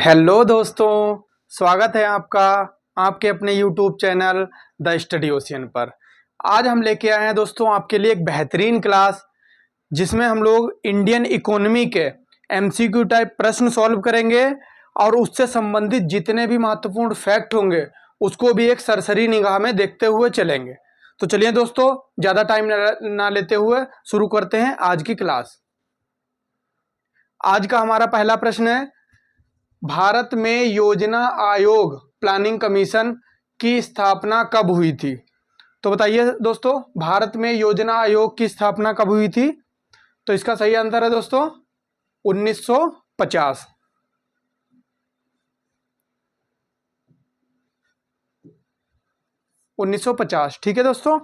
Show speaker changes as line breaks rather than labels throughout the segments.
Hello दोस्तों, स्वागत है आपका आपके अपने YouTube channel the study ocean पर। आज हम लेके आए हैं दोस्तों आपके लिए एक बेहतरीन क्लास, जिसमें हम लोग इंडियन इकोनॉमी के एमसीक्यू टाइप प्रश्न सॉल्व करेंगे और उससे संबंधित जितने भी महत्वपूर्ण फैक्ट होंगे उसको भी एक सरसरी निगाह में देखते हुए चलेंगे। तो चलिए दोस्तों, ज़्यादा टाइम ना लेते हुए शुरू करते हैं आज की क्लास। आज का हमारा पहला प्रश्न है, भारत में योजना आयोग प्लानिंग कमीशन की स्थापना कब हुई थी? तो बताइए दोस्तों, भारत में योजना आयोग की स्थापना कब हुई थी? तो इसका सही आंसर है दोस्तों 1950। ठीक है दोस्तों,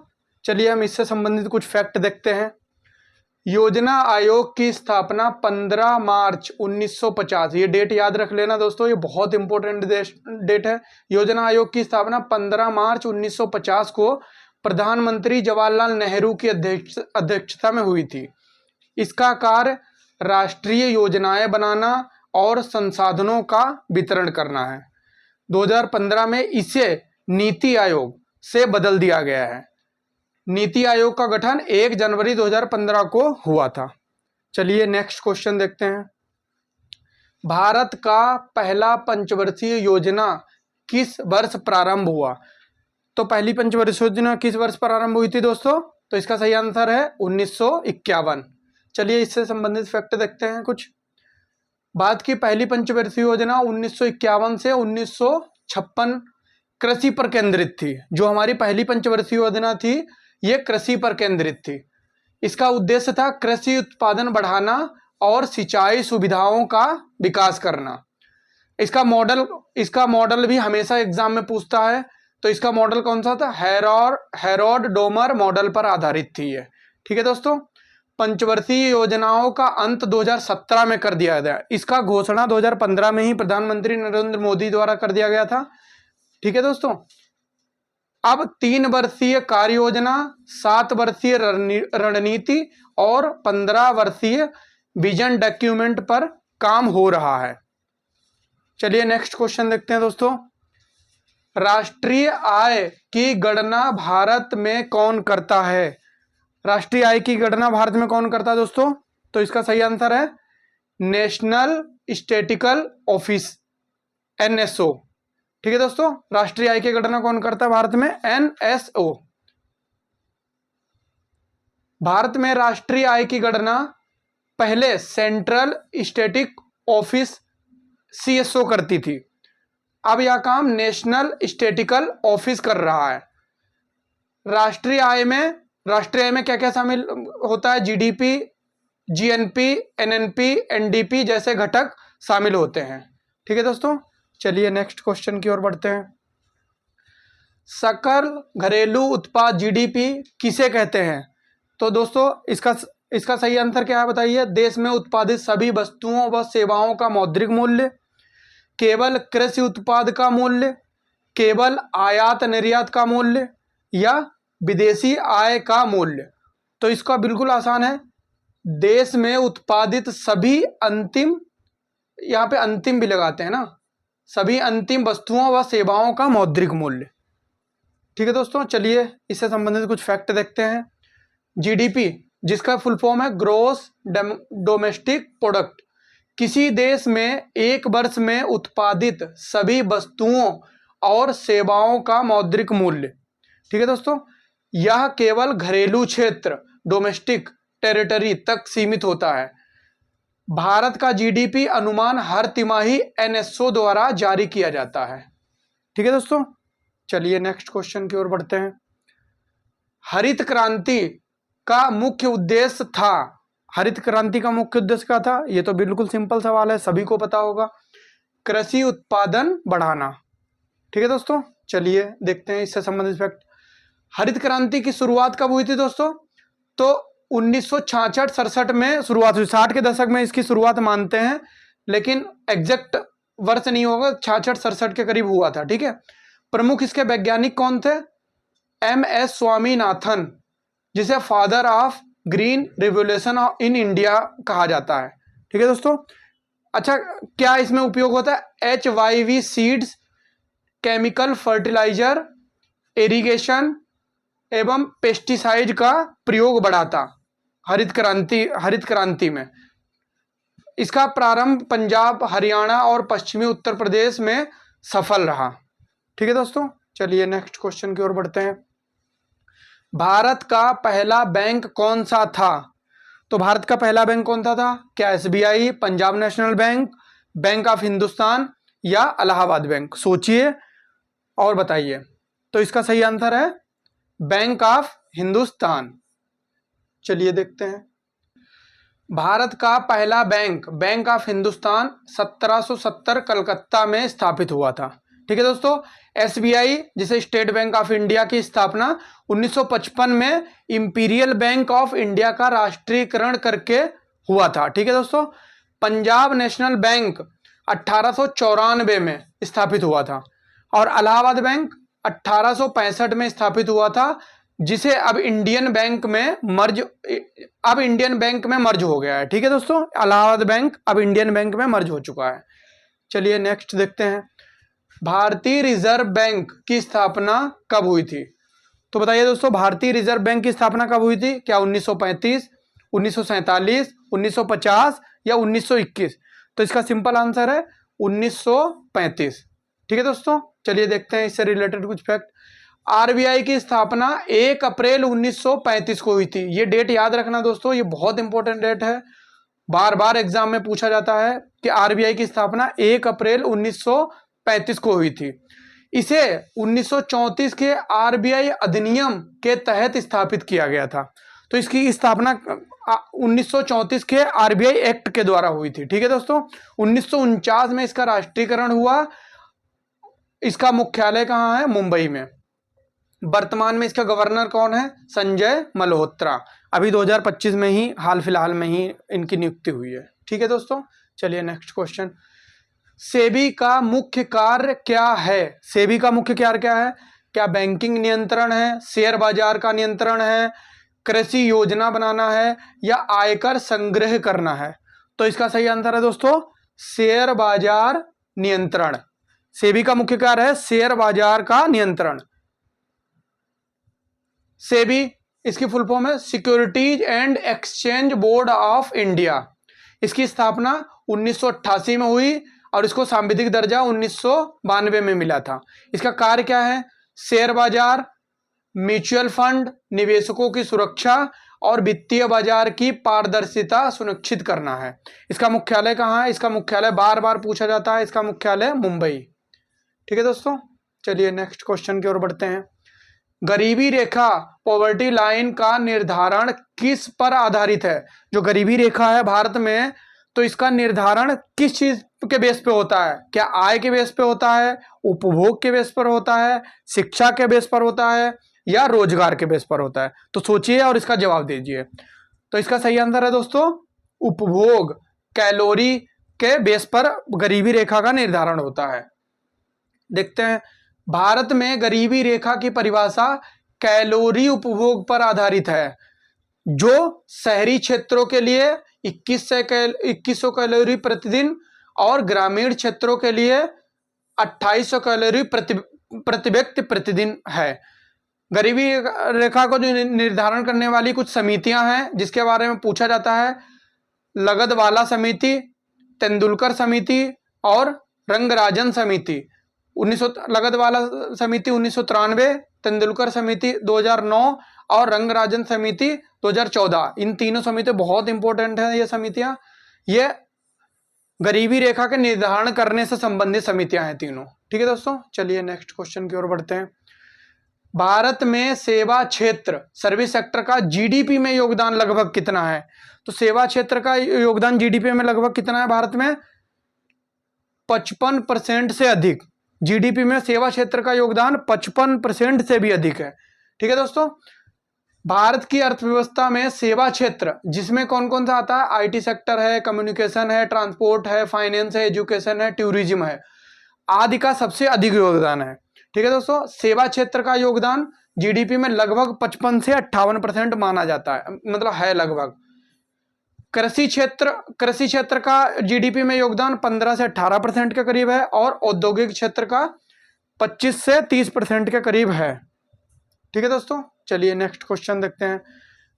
चलिए हम इससे संबंधित कुछ फैक्ट देखते हैं। योजना आयोग की स्थापना 15 मार्च 1950, ये डेट याद रख लेना दोस्तों, ये बहुत इंपॉर्टेंट डेट है। योजना आयोग की स्थापना 15 मार्च 1950 को प्रधानमंत्री जवाहरलाल नेहरू की अध्यक्षता में हुई थी। इसका कार्य राष्ट्रीय योजनाएं बनाना और संसाधनों का वितरण करना है। 2015 में इसे नीति आयोग से बदल दिया गया है। नीति आयोग का गठन 1 जनवरी 2015 को हुआ था। चलिए नेक्स्ट क्वेश्चन देखते हैं। भारत का पहला पंचवर्षीय योजना किस वर्ष प्रारंभ हुआ? तो पहली पंचवर्षीय योजना किस वर्ष प्रारंभ हुई थी दोस्तों? तो इसका सही आंसर है 1951। चलिए इससे संबंधित फैक्ट देखते हैं कुछ। भारत की पहली पंचवर्षीय योजना 1951 से 1956 कृषि पर केंद्रित थी। जो हमारी पहली पंचवर्षीय योजना थी ये कृषि पर केंद्रित थी। इसका उद्देश्य था कृषि उत्पादन बढ़ाना और सिंचाई सुविधाओं का विकास करना। इसका मॉडल भी हमेशा एग्जाम में पूछता है। तो इसका मॉडल कौन सा था? हेरोड डोमर मॉडल पर आधारित थी ये। ठीक है दोस्तों, पंचवर्षीय योजनाओं का अंत 2017 में कर दिया गया। इसका घोषणा 2015 में ही प्रधानमंत्री नरेंद्र मोदी द्वारा कर दिया गया था। ठीक है दोस्तों, अब 3 वर्षीय कार्य योजना, 7 वर्षीय रणनीति और 15 वर्षीय विजन डॉक्यूमेंट पर काम हो रहा है। चलिए नेक्स्ट क्वेश्चन देखते हैं दोस्तों। राष्ट्रीय आय की गणना भारत में कौन करता है? राष्ट्रीय आय की गणना भारत में कौन करता है दोस्तों? तो इसका सही आंसर है नेशनल स्टैटिस्टिकल ऑफिस, NSO। ठीक है दोस्तों, राष्ट्रीय आय की गणना कौन करता है भारत में? NSO। भारत में राष्ट्रीय आय की गणना पहले सेंट्रल स्टैटिक ऑफिस CSO करती थी। अब यह काम नेशनल स्टैटिस्टिकल ऑफिस कर रहा है। राष्ट्रीय आय में क्या क्या शामिल होता है? GDP, GNP, NNP, NDP जैसे घटक शामिल होते हैं। ठीक है दोस्तों, चलिए नेक्स्ट क्वेश्चन की ओर बढ़ते हैं। सकल घरेलू उत्पाद GDP किसे कहते हैं? तो दोस्तों इसका सही आंसर क्या है बताइए? देश में उत्पादित सभी वस्तुओं व सेवाओं का मौद्रिक मूल्य, केवल कृषि उत्पाद का मूल्य, केवल आयात निर्यात का मूल्य या विदेशी आय का मूल्य। तो इसका बिल्कुल आसान है, देश में उत्पादित सभी अंतिम, यहाँ पे अंतिम भी लगाते हैं ना, सभी अंतिम वस्तुओं व सेवाओं का मौद्रिक मूल्य। ठीक है दोस्तों, चलिए इससे संबंधित कुछ फैक्ट देखते हैं। GDP जिसका फुल फॉर्म है ग्रोस डोमेस्टिक प्रोडक्ट, किसी देश में एक वर्ष में उत्पादित सभी वस्तुओं और सेवाओं का मौद्रिक मूल्य। ठीक है दोस्तों, यह केवल घरेलू क्षेत्र, डोमेस्टिक टेरिटरी तक सीमित होता है। भारत का GDP अनुमान हर तिमाही NSO द्वारा जारी किया जाता है। ठीक है दोस्तों, चलिए नेक्स्ट क्वेश्चन की ओर बढ़ते हैं। हरित क्रांति का मुख्य उद्देश्य था। हरित क्रांति का मुख्य उद्देश्य क्या था? ये तो बिल्कुल सिंपल सवाल है, सभी को पता होगा, कृषि उत्पादन बढ़ाना। ठीक है दोस्तों, चलिए देखते हैं इससे संबंधित फैक्ट। हरित क्रांति की शुरुआत कब हुई थी दोस्तों? तो 1966-67 में शुरुआत हुई। 60 के दशक में इसकी शुरुआत मानते हैं, लेकिन एग्जैक्ट वर्ष नहीं होगा, 66-67 के करीब हुआ था। ठीक है, प्रमुख इसके वैज्ञानिक कौन थे? MS स्वामीनाथन, जिसे father of green revolution in India कहा जाता है। ठीक है दोस्तों, अच्छा, क्या इसमें उपयोग होता है? HYV seeds, chemical fertiliser, irrigation एवं पेस्टिसाइड का प्रयोग बढ़ाता हरित क्रांति में। इसका प्रारंभ पंजाब, हरियाणा और पश्चिमी उत्तर प्रदेश में सफल रहा। ठीक है दोस्तों, चलिए नेक्स्ट क्वेश्चन की ओर बढ़ते हैं। भारत का पहला बैंक कौन सा था? तो भारत का पहला बैंक कौन सा था? क्या SBI, Punjab national bank, bank of Hindustan या इलाहाबाद बैंक? सोचिए और बताइए। तो इसका सही आंसर है बैंक ऑफ हिंदुस्तान। चलिए देखते हैं। भारत का पहला bank, bank of Hindustan, 1770 Calcutta में स्थापित हुआ था। ठीक है दोस्तों। SBI जिसे स्टेट बैंक ऑफ इंडिया की स्थापना 1955 में इंपीरियल बैंक ऑफ इंडिया का राष्ट्रीयकरण करके हुआ था। ठीक है दोस्तों। पंजाब नेशनल बैंक 1894 में स्थापित हुआ था और इलाहाबाद बैंक 1865 में स्थापित हुआ था, जिसे अब इंडियन बैंक में मर्ज हो गया है। ठीक है दोस्तों, इलाहाबाद बैंक अब इंडियन बैंक में मर्ज हो चुका है। चलिए नेक्स्ट देखते हैं। भारतीय रिजर्व बैंक की स्थापना कब हुई थी? तो बताइए दोस्तों, भारतीय रिजर्व बैंक की स्थापना कब हुई थी? क्या 1935, 1947, 1950 या 1921? तो इसका सिंपल आंसर है 1935। ठीक है दोस्तों, चलिए देखते हैं इससे रिलेटेड कुछ फैक्ट। RBI की स्थापना 1 अप्रैल 1935 को हुई थी। ये डेट याद रखना दोस्तों, ये बहुत इंपॉर्टेंट डेट है, बार बार एग्जाम में पूछा जाता है कि RBI की स्थापना 1 अप्रैल 1935 को हुई थी। इसे 1934 के RBI अधिनियम के तहत स्थापित किया गया था। तो इसकी स्थापना 1934 के RBI एक्ट के द्वारा हुई थी। ठीक है दोस्तों। 1949 में इसका राष्ट्रीयकरण हुआ। इसका मुख्यालय कहाँ है? मुंबई में। वर्तमान में इसका गवर्नर कौन है? संजय मल्होत्रा। अभी 2025 में ही, हाल फिलहाल में ही इनकी नियुक्ति हुई है। ठीक है दोस्तों, चलिए नेक्स्ट क्वेश्चन। सेबी का मुख्य कार्य क्या है? सेबी का मुख्य कार्य क्या है? क्या बैंकिंग नियंत्रण है, शेयर बाजार का नियंत्रण है, कृषि योजना बनाना है या आयकर संग्रह करना है? तो इसका सही आंसर है दोस्तों शेयर बाजार नियंत्रण। सेबी का मुख्य कार्य है शेयर बाजार का नियंत्रण। सेबी इसकी फुल फॉर्म है securities and exchange board of India. इसकी स्थापना 1988 में हुई और इसको सांविधिक दर्जा 1992 में मिला था। इसका कार्य क्या है? शेयर बाजार, म्यूचुअल फंड, निवेशकों की सुरक्षा और वित्तीय बाजार की पारदर्शिता सुनिश्चित करना है। इसका मुख्यालय कहाँ है? इसका मुख्यालय बार बार पूछा जाता है, इसका मुख्यालय मुंबई। ठीक है दोस्तों, चलिए नेक्स्ट क्वेश्चन की ओर बढ़ते हैं। गरीबी रेखा, पॉवर्टी लाइन का निर्धारण किस पर आधारित है? जो गरीबी रेखा है भारत में, तो इसका निर्धारण किस चीज के बेस पे होता है? क्या आय के बेस पे होता है, उपभोग के बेस पर होता है, शिक्षा के बेस पर होता है या रोजगार के बेस पर होता है? तो सोचिए और इसका जवाब दीजिए। तो इसका सही आंसर है दोस्तों उपभोग, कैलोरी के बेस पर गरीबी रेखा का निर्धारण होता है। देखते हैं, भारत में गरीबी रेखा की परिभाषा कैलोरी उपभोग पर आधारित है, जो शहरी क्षेत्रों के लिए 2100 कैलोरी प्रतिदिन और ग्रामीण क्षेत्रों के लिए 2800 कैलोरी प्रति व्यक्ति प्रतिदिन है। गरीबी रेखा को जो निर्धारण करने वाली कुछ समितियां हैं जिसके बारे में पूछा जाता है, लगदवाला समिति, तेंदुलकर समिति और रंगराजन समिति। लगदवाला समिति 1993, तेंदुलकर समिति 2009 और रंगराजन समिति 2014। इन तीनों समिति बहुत इंपॉर्टेंट है। ये समितियां, ये गरीबी रेखा के निर्धारण करने से संबंधित समितियां हैं तीनों। ठीक है दोस्तों, चलिए नेक्स्ट क्वेश्चन की ओर बढ़ते हैं। भारत में सेवा क्षेत्र, सर्विस सेक्टर का जीडीपी में योगदान लगभग कितना है? तो सेवा क्षेत्र का योगदान जीडीपी में लगभग कितना है? भारत में 55% से अधिक। जीडीपी में सेवा क्षेत्र का योगदान 55% से भी अधिक है। ठीक है दोस्तों, भारत की अर्थव्यवस्था में सेवा क्षेत्र जिसमें कौन कौन सा आता है? आईटी सेक्टर है, कम्युनिकेशन है, ट्रांसपोर्ट है, फाइनेंस है, एजुकेशन है, टूरिज्म है, आदि का सबसे अधिक योगदान है। ठीक है दोस्तों, सेवा क्षेत्र का योगदान जीडीपी में लगभग 55 से 58% माना जाता है, मतलब है लगभग। कृषि क्षेत्र का जीडीपी में योगदान 15 से 18% के करीब है और औद्योगिक क्षेत्र का 25 से 30% के करीब है। ठीक है दोस्तों, चलिए नेक्स्ट क्वेश्चन देखते हैं।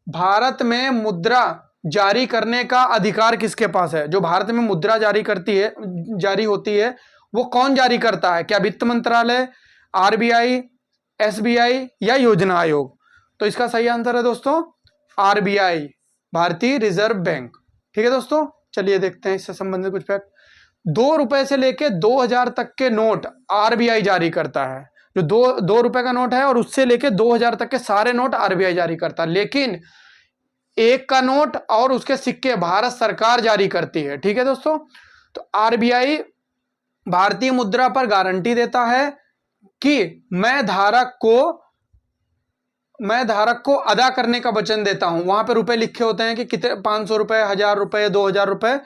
भारत में मुद्रा जारी करने का अधिकार किसके पास है? जो भारत में मुद्रा जारी होती है वो कौन जारी करता है? क्या वित्त मंत्रालय, आरबीआई, एसबीआई या योजना आयोग? तो इसका सही आंसर है दोस्तों आरबीआई, भारतीय रिजर्व बैंक। ठीक है दोस्तों, चलिए देखते हैं इससे संबंधित कुछ फैक्ट। 2 रुपए से लेके 2000 तक के नोट आरबीआई जारी करता है। जो दो रुपए का नोट है और उससे लेके 2000 तक के सारे नोट आरबीआई जारी करता है, लेकिन 1 का नोट और उसके सिक्के भारत सरकार जारी करती है। ठीक है दोस्तों, तो आरबीआई भारतीय मुद्रा पर गारंटी देता है कि मैं धारक को अदा करने का वचन देता हूं। वहां पे रुपए लिखे होते हैं कि कितने, 500 रुपए, 1000 रुपए, 2000 रुपए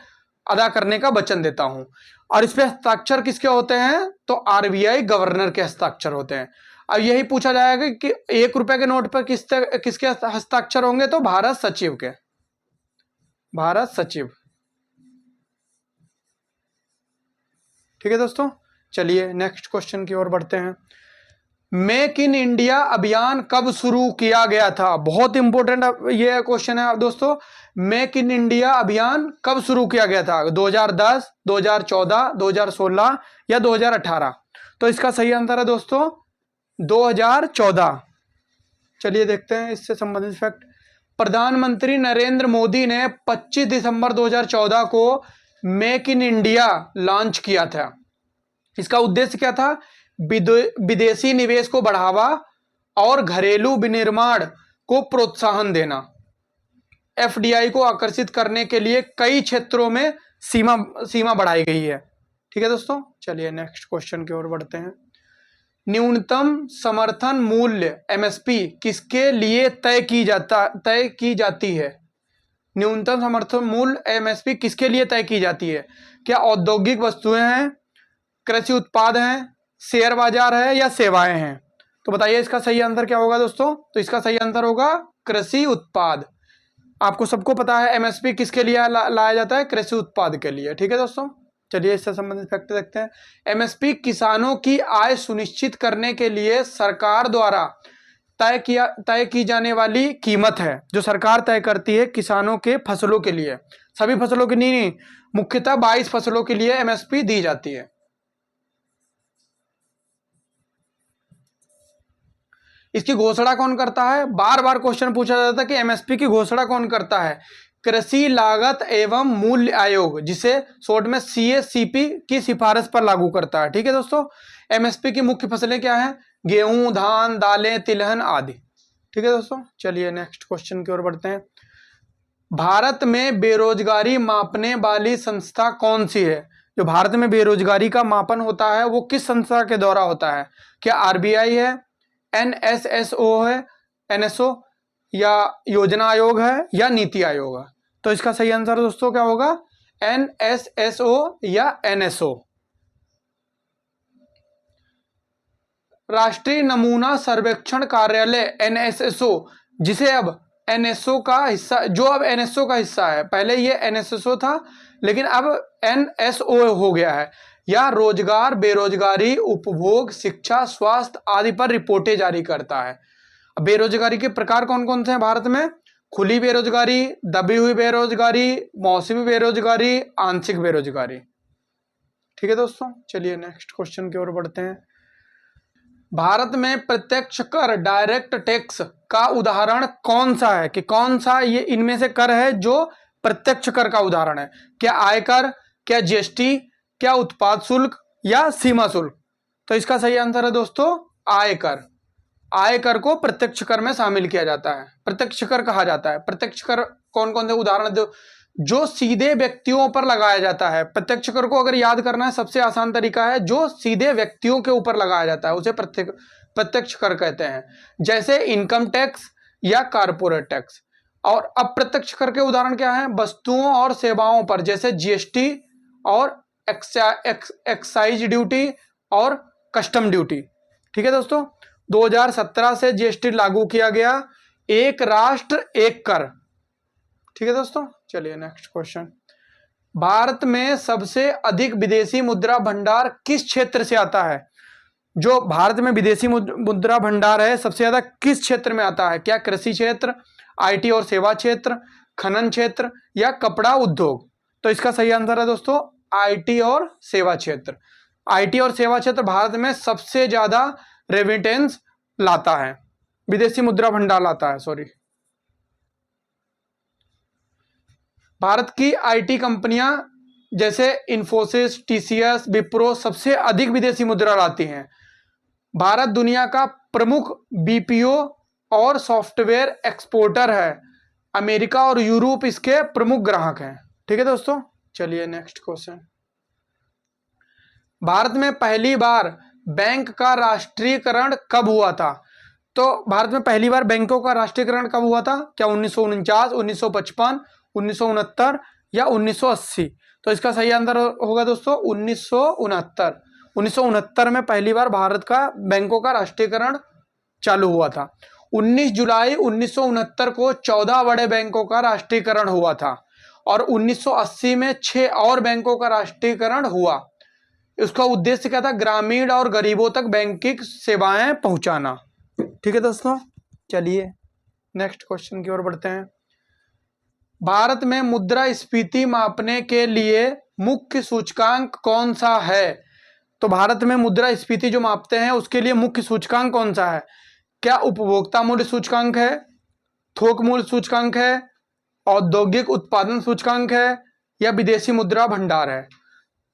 अदा करने का वचन देता हूं। और इस पे हस्ताक्षर किसके होते हैं? तो आरबीआई गवर्नर के हस्ताक्षर होते हैं। अब यही पूछा जाएगा कि 1 रुपए के नोट पर किसके हस्ताक्षर होंगे? तो भारत सचिव के, भारत सचिव। ठीक है दोस्तों, चलिए नेक्स्ट क्वेश्चन की ओर बढ़ते हैं। मेक इन इंडिया अभियान कब शुरू किया गया था? बहुत इंपॉर्टेंट ये क्वेश्चन है दोस्तों। मेक इन इंडिया अभियान कब शुरू किया गया था? 2010, 2014, 2016 या 2018? तो इसका सही आंसर है दोस्तों 2014। चलिए देखते हैं इससे संबंधित फैक्ट। प्रधानमंत्री नरेंद्र मोदी ने 25 दिसंबर 2014 को मेक इन इंडिया लॉन्च किया था। इसका उद्देश्य क्या था? विदेशी निवेश को बढ़ावा और घरेलू विनिर्माण को प्रोत्साहन देना। एफडीआई को आकर्षित करने के लिए कई क्षेत्रों में सीमा बढ़ाई गई है। ठीक है दोस्तों, चलिए नेक्स्ट क्वेश्चन की ओर बढ़ते हैं। न्यूनतम समर्थन मूल्य एमएसपी किसके लिए तय की जाती है? न्यूनतम समर्थन मूल्य एमएसपी किसके लिए तय की जाती है? क्या औद्योगिक वस्तुएं हैं, कृषि उत्पाद हैं, शेयर बाजार है या सेवाएं हैं? तो बताइए इसका सही आंसर क्या होगा दोस्तों? तो इसका सही आंसर होगा कृषि उत्पाद। आपको सबको पता है एमएसपी किसके लिए लाया जाता है? कृषि उत्पाद के लिए। ठीक है दोस्तों, चलिए इससे संबंधित फैक्ट देखते हैं। एमएसपी किसानों की आय सुनिश्चित करने के लिए सरकार द्वारा तय की जाने वाली कीमत है, जो सरकार तय करती है किसानों के फसलों के लिए। सभी फसलों की नहीं, मुख्यतः 22 फसलों के लिए एमएसपी दी जाती है। इसकी घोषणा कौन करता है? बार बार क्वेश्चन पूछा जाता है कि एमएसपी की घोषणा कौन करता है? कृषि लागत एवं मूल्य आयोग, जिसे शॉर्ट में सीएससीपी की सिफारिश पर लागू करता है। ठीक है दोस्तों, एमएसपी की मुख्य फसलें क्या हैं? गेहूं, धान, दालें, तिलहन आदि। ठीक है दोस्तों, चलिए नेक्स्ट क्वेश्चन की ओर बढ़ते हैं। भारत में बेरोजगारी मापने वाली संस्था कौन सी है? जो भारत में बेरोजगारी का मापन होता है वो किस संस्था के द्वारा होता है? क्या आरबीआई है, एनएसएसओ है, एनएसओ, या योजना आयोग है या नीति आयोग है? तो इसका सही आंसर दोस्तों क्या होगा? एनएसएसओ या एनएसओ। राष्ट्रीय नमूना सर्वेक्षण कार्यालय एनएसएसओ, जिसे अब एनएसओ का हिस्सा, जो अब एनएसओ का हिस्सा है, पहले ये एनएसएसओ था लेकिन अब एनएसओ हो गया है, या रोजगार, बेरोजगारी, उपभोग, शिक्षा, स्वास्थ्य आदि पर रिपोर्टें जारी करता है। बेरोजगारी के प्रकार कौन कौन से हैं भारत में? खुली बेरोजगारी, दबी हुई बेरोजगारी, मौसमी बेरोजगारी, आंशिक बेरोजगारी। ठीक है दोस्तों, चलिए नेक्स्ट क्वेश्चन की ओर बढ़ते हैं। भारत में प्रत्यक्ष कर, डायरेक्ट टैक्स का उदाहरण कौन सा है? कि कौन सा ये इनमें से कर है जो प्रत्यक्ष कर का उदाहरण है? क्या आयकर, क्या जीएसटी, क्या उत्पाद शुल्क या सीमा शुल्क? तो इसका सही आंसर है दोस्तों आयकर। आयकर को प्रत्यक्ष कर में शामिल किया जाता है, प्रत्यक्ष कर कहा जाता है। प्रत्यक्ष कर कौन कौन से उदाहरण दो? जो सीधे व्यक्तियों पर लगाया जाता है। प्रत्यक्ष कर को अगर याद करना है, सबसे आसान तरीका है, जो सीधे व्यक्तियों के ऊपर लगाया जाता है उसे प्रत्यक्ष कर कहते हैं, जैसे इनकम टैक्स या कारपोरेट टैक्स। और अप्रत्यक्ष कर के उदाहरण क्या है? वस्तुओं और सेवाओं पर, जैसे जीएसटी और एक्साइज ड्यूटी और कस्टम ड्यूटी। ठीक है दोस्तों, 2017 से जीएसटी लागू किया गया। एक राष्ट्र एक कर, ठीक है दोस्तों, चलिए नेक्स्ट क्वेश्चन। भारत में सबसे अधिक विदेशी मुद्रा भंडार किस क्षेत्र से आता है? जो भारत में विदेशी मुद्रा भंडार है सबसे ज्यादा किस क्षेत्र में आता है? क्या कृषि क्षेत्र, आईटी और सेवा क्षेत्र, खनन क्षेत्र या कपड़ा उद्योग? तो इसका सही आंसर है दोस्तों आईटी और सेवा क्षेत्र। आईटी और सेवा क्षेत्र भारत में सबसे ज्यादा रेमिटेंस लाता है, विदेशी मुद्रा भंडार लाता है, सॉरी। भारत की आईटी कंपनियां जैसे इन्फोसिस, टीसीएस, विप्रो सबसे अधिक विदेशी मुद्रा लाती हैं। भारत दुनिया का प्रमुख बीपीओ और सॉफ्टवेयर एक्सपोर्टर है। अमेरिका और यूरोप इसके प्रमुख ग्राहक हैं। ठीक है दोस्तों, चलिए नेक्स्ट क्वेश्चन। भारत में पहली बार बैंक का राष्ट्रीयकरण कब हुआ था? तो भारत में पहली बार बैंकों का राष्ट्रीयकरण कब हुआ था? क्या 1949, 1955, 1969 या 1980? तो इसका सही आंसर होगा दोस्तों 1969। 1969 में पहली बार भारत का बैंकों का राष्ट्रीयकरण चालू हुआ था। 19 जुलाई 1969 को 14 बड़े बैंकों का राष्ट्रीयकरण हुआ था और 1980 में 6 और बैंकों का राष्ट्रीयकरण हुआ। इसका उद्देश्य क्या था? ग्रामीण और गरीबों तक बैंकिंग सेवाएं पहुंचाना। ठीक है दोस्तों, चलिए नेक्स्ट क्वेश्चन की ओर बढ़ते हैं। भारत में मुद्रास्फीति मापने के लिए मुख्य सूचकांक कौन सा है? तो भारत में मुद्रास्फीति जो मापते हैं उसके लिए मुख्य सूचकांक कौन सा है? क्या उपभोक्ता मूल्य सूचकांक है, थोक मूल्य सूचकांक है, औद्योगिक उत्पादन सूचकांक है या विदेशी मुद्रा भंडार है?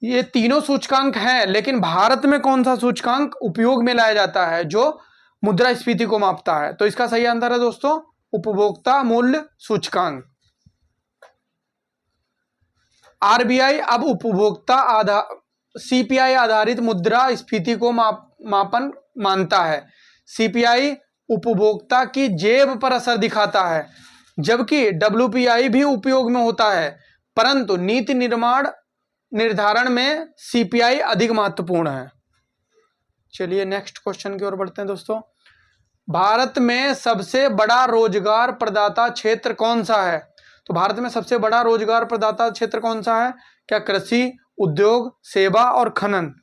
ये तीनों सूचकांक हैं, लेकिन भारत में कौन सा सूचकांक उपयोग में लाया जाता है जो मुद्रास्फीति को मापता है? तो इसका सही आंसर है दोस्तों उपभोक्ता मूल्य सूचकांक। आरबीआई अब उपभोक्ता सीपीआई आधारित मुद्रास्फीति को मापन मानता है। सीपीआई उपभोक्ता की जेब पर असर दिखाता है, जबकि डब्ल्यूपीआई भी उपयोग में होता है, परंतु नीति निर्धारण में सीपीआई अधिक महत्वपूर्ण है। चलिए नेक्स्ट क्वेश्चन की ओर बढ़ते हैं दोस्तों। भारत में सबसे बड़ा रोजगार प्रदाता क्षेत्र कौन सा है? तो भारत में सबसे बड़ा रोजगार प्रदाता क्षेत्र कौन सा है? क्या कृषि, उद्योग, सेवा और खनन?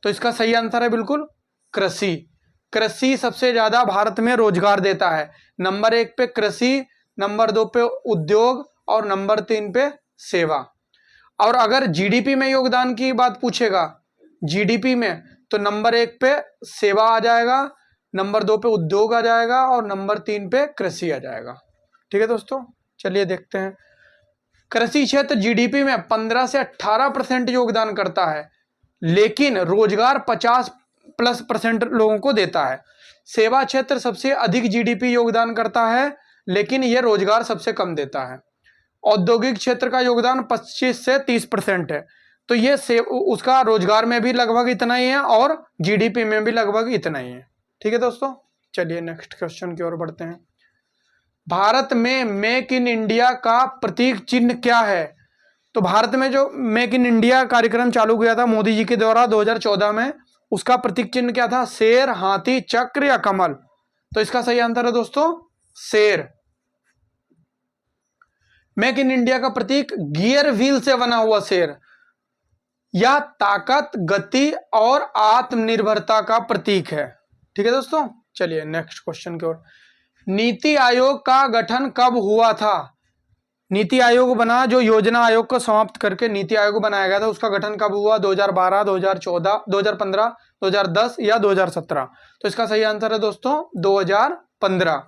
तो इसका सही आंसर है बिल्कुल कृषि। कृषि सबसे ज्यादा भारत में रोजगार देता है। नंबर 1 पे कृषि, नंबर 2 पे उद्योग और नंबर 3 पे सेवा। और अगर जीडीपी में योगदान की बात पूछेगा, जीडीपी में, तो नंबर 1 पे सेवा आ जाएगा, नंबर 2 पे उद्योग आ जाएगा और नंबर 3 पे कृषि आ जाएगा। ठीक है दोस्तों, चलिए देखते हैं। कृषि क्षेत्र जीडीपी में 15 से 18% योगदान करता है, लेकिन रोजगार 50+% लोगों को देता है। सेवा क्षेत्र सबसे अधिक जीडीपी योगदान करता है, लेकिन यह रोजगार सबसे कम देता है। औद्योगिक क्षेत्र का योगदान 25 से 30% है, तो ये उसका रोजगार में भी लगभग इतना ही है और जीडीपी में भी लगभग इतना ही है। ठीक है दोस्तों, चलिए नेक्स्ट क्वेश्चन की ओर बढ़ते हैं। भारत में मेक इन इंडिया का प्रतीक चिन्ह क्या है? तो भारत में जो मेक इन इंडिया कार्यक्रम चालू किया था मोदी जी के द्वारा 2014 में, उसका प्रतीक चिन्ह क्या था? शेर, हाथी, चक्र या कमल? तो इसका सही आंसर है दोस्तों शेर। मेक इन इंडिया का प्रतीक गियर व्हील से बना हुआ शेर या ताकत, गति और आत्मनिर्भरता का प्रतीक है। ठीक है दोस्तों, चलिए नेक्स्ट क्वेश्चन की ओर। नीति आयोग का गठन कब हुआ था? नीति आयोग बना, जो योजना आयोग को समाप्त करके नीति आयोग बनाया गया था, उसका गठन कब हुआ? 2012, 2014, 2015, 2010 या 2017? तो इसका सही आंसर है दोस्तों 2015।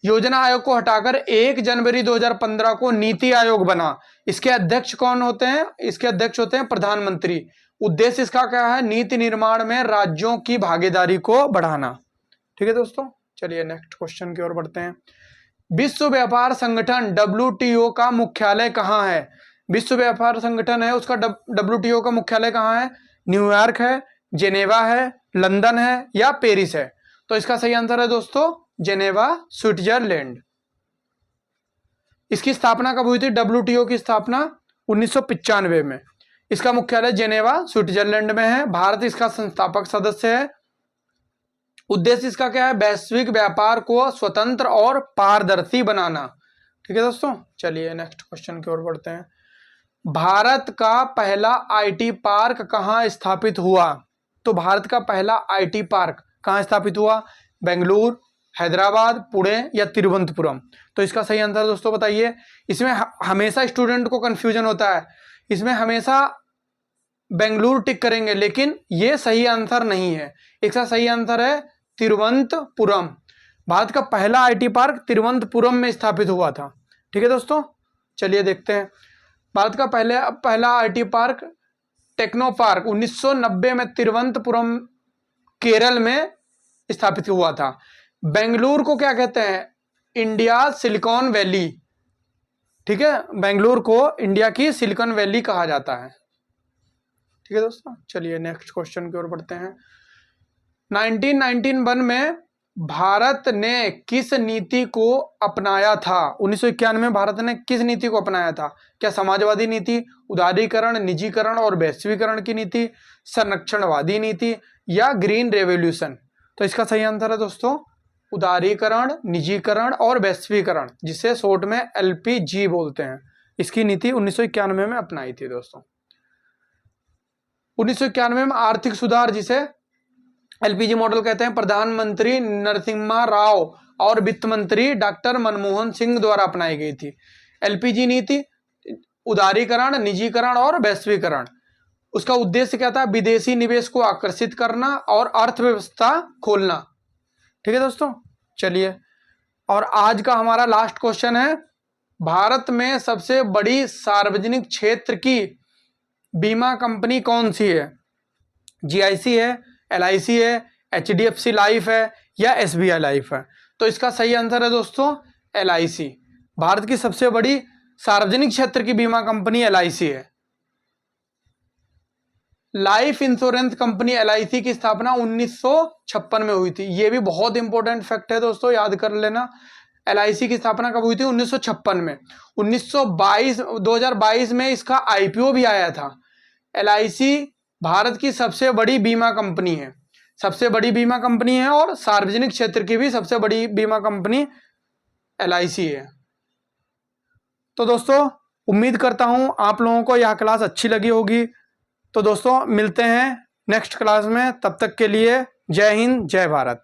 योजना आयोग को हटाकर 1 जनवरी 2015 को नीति आयोग बना। इसके अध्यक्ष कौन होते हैं? इसके अध्यक्ष होते हैं प्रधानमंत्री। उद्देश्य इसका क्या है? नीति निर्माण में राज्यों की भागीदारी को बढ़ाना। ठीक है दोस्तों, चलिए नेक्स्ट क्वेश्चन की ओर बढ़ते हैं। विश्व व्यापार संगठन WTO का मुख्यालय कहाँ है? विश्व व्यापार संगठन है, उसका WTO का मुख्यालय कहाँ है? न्यूयॉर्क है, जेनेवा है, लंदन है या पेरिस है? तो इसका सही आंसर है दोस्तों जेनेवा, स्विट्जरलैंड। इसकी स्थापना कब हुई थी? WTO की स्थापना 1995 में। इसका मुख्यालय जेनेवा, स्विट्जरलैंड में है। भारत इसका संस्थापक सदस्य है। उद्देश्य इसका क्या है? वैश्विक व्यापार को स्वतंत्र और पारदर्शी बनाना। ठीक है दोस्तों, चलिए नेक्स्ट क्वेश्चन की ओर बढ़ते हैं। भारत का पहला आईटी पार्क कहाँ स्थापित हुआ? तो भारत का पहला आईटी पार्क कहाँ स्थापित हुआ? बेंगलुरु, हैदराबाद, पुणे या तिरुवनंतपुरम? तो इसका सही आंसर दोस्तों बताइए। इसमें हमेशा स्टूडेंट को कंफ्यूजन होता है, इसमें हमेशा बेंगलुरु टिक करेंगे, लेकिन ये सही आंसर नहीं है। इसका सही आंसर है तिरुवनंतपुरम। भारत का पहला आईटी पार्क तिरुवनंतपुरम में स्थापित हुआ था। ठीक है दोस्तों, चलिए देखते हैं। भारत का पहला आईटी पार्क टेक्नो पार्क 1990 में तिरुवनंतपुरम केरल में स्थापित हुआ था। बेंगलुरु को क्या कहते हैं? India silicon valley. ठीक है, बेंगलुरु को इंडिया की सिलिकॉन वैली कहा जाता है। ठीक है दोस्तों, चलिए नेक्स्ट क्वेश्चन की ओर बढ़ते हैं। 1991 में भारत ने किस नीति को अपनाया था? 1991 में भारत ने किस नीति को अपनाया था? क्या समाजवादी नीति, उदारीकरण, निजीकरण और वैश्वीकरण की नीति, संरक्षणवादी नीति या ग्रीन रेवोल्यूशन? तो इसका सही आंसर है दोस्तों उदारीकरण, निजीकरण और वैश्वीकरण, जिसे शॉर्ट में LPG बोलते हैं। इसकी नीति 1991 में अपनाई थी दोस्तों। 1991 में आर्थिक सुधार, जिसे LPG मॉडल कहते हैं, प्रधानमंत्री नरसिम्हा राव और वित्त मंत्री डॉक्टर मनमोहन सिंह द्वारा अपनाई गई थी। LPG नीति उदारीकरण, निजीकरण और वैश्वीकरण। उसका उद्देश्य क्या था? विदेशी निवेश को आकर्षित करना और अर्थव्यवस्था खोलना। ठीक है दोस्तों, चलिए, और आज का हमारा लास्ट क्वेश्चन है, भारत में सबसे बड़ी सार्वजनिक क्षेत्र की बीमा कंपनी कौन सी है? GIC है, LIC है, HDFC लाइफ है या SBI लाइफ है? तो इसका सही आंसर है दोस्तों LIC। भारत की सबसे बड़ी सार्वजनिक क्षेत्र की बीमा कंपनी LIC है। लाइफ इंश्योरेंस कंपनी LIC की स्थापना 1956 में हुई थी। ये भी बहुत इंपॉर्टेंट फैक्ट है दोस्तों, याद कर लेना। LIC की स्थापना कब हुई थी? 1956 में। 2022 में इसका IPO भी आया था। LIC भारत की सबसे बड़ी बीमा कंपनी है, सबसे बड़ी बीमा कंपनी है, और सार्वजनिक क्षेत्र की भी सबसे बड़ी बीमा कंपनी LIC है। तो दोस्तों, उम्मीद करता हूं आप लोगों को यह क्लास अच्छी लगी होगी। तो दोस्तों, मिलते हैं नेक्स्ट क्लास में। तब तक के लिए जय हिंद, जय भारत।